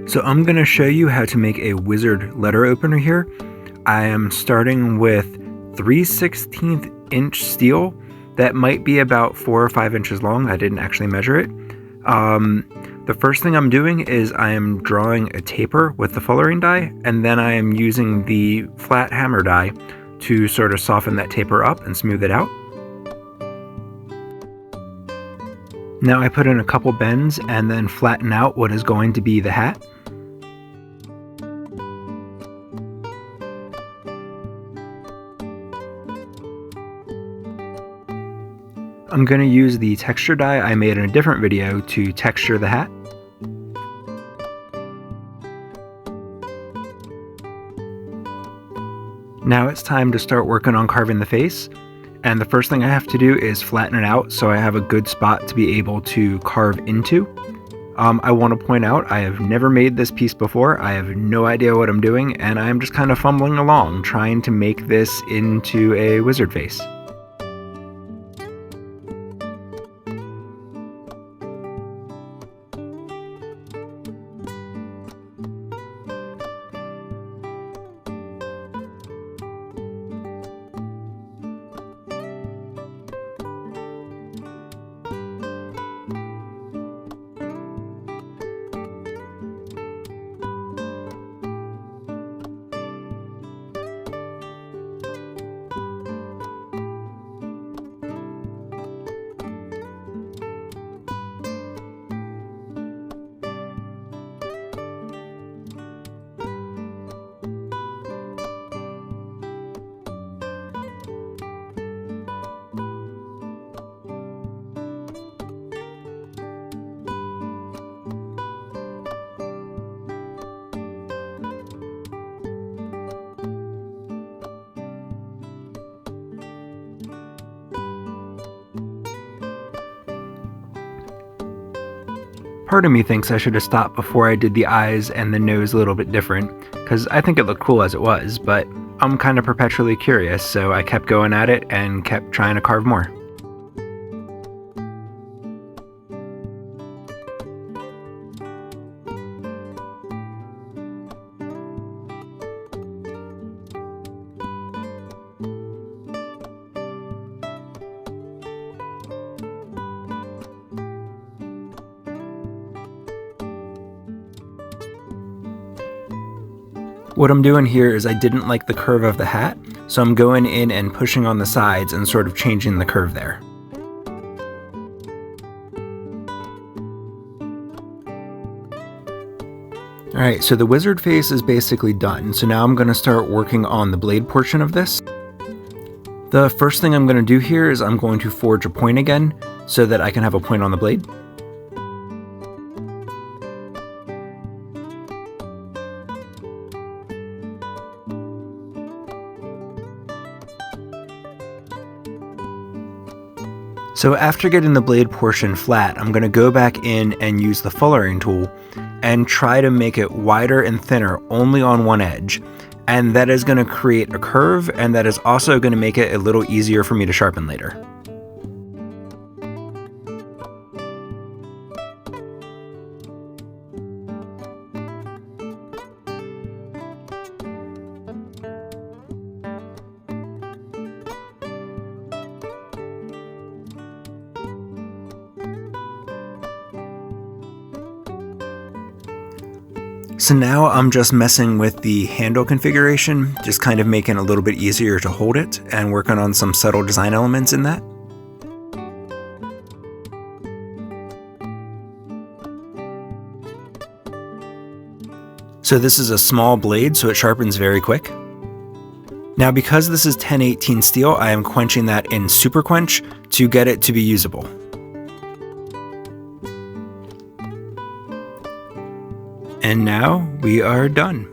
So I'm going to show you how to make a wizard letter opener here. I am starting with 3/16 inch steel that might be about 4 or 5 inches long. I didn't actually measure it. The first thing I'm doing is I am drawing a taper with the fullerene die, and then I am using the flat hammer die to sort of soften that taper up and smooth it out. Now I put in a couple bends and then flatten out what is going to be the hat. I'm going to use the texture die I made in a different video to texture the hat. Now it's time to start working on carving the face, and the first thing I have to do is flatten it out so I have a good spot to be able to carve into. I want to point out I have never made this piece before. I have no idea what I'm doing, and I'm just kind of fumbling along trying to make this into a wizard face. Part of me thinks I should have stopped before I did the eyes and the nose a little bit different, because I think it looked cool as it was, but I'm kind of perpetually curious, so I kept going at it and kept trying to carve more. What I'm doing here is I didn't like the curve of the hat, so I'm going in and pushing on the sides and sort of changing the curve there. Alright, so the wizard face is basically done, so now I'm going to start working on the blade portion of this. The first thing I'm going to do here is I'm going to forge a point again, so that I can have a point on the blade. So after getting the blade portion flat, I'm going to go back in and use the fullerene tool and try to make it wider and thinner only on one edge. And that is going to create a curve, and that is also going to make it a little easier for me to sharpen later. So now I'm just messing with the handle configuration, just kind of making it a little bit easier to hold it and working on some subtle design elements in that. So this is a small blade, so it sharpens very quick. Now because this is 1018 steel, I am quenching that in super quench to get it to be usable. And now we are done.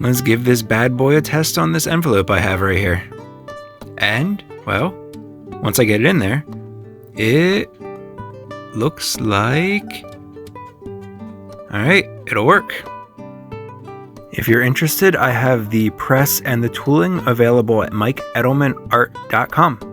Let's give this bad boy a test on this envelope I have right here. And, well, once I get it in there, it looks like... Alright, it'll work. If you're interested, I have the press and the tooling available at MEdelmanArt.com.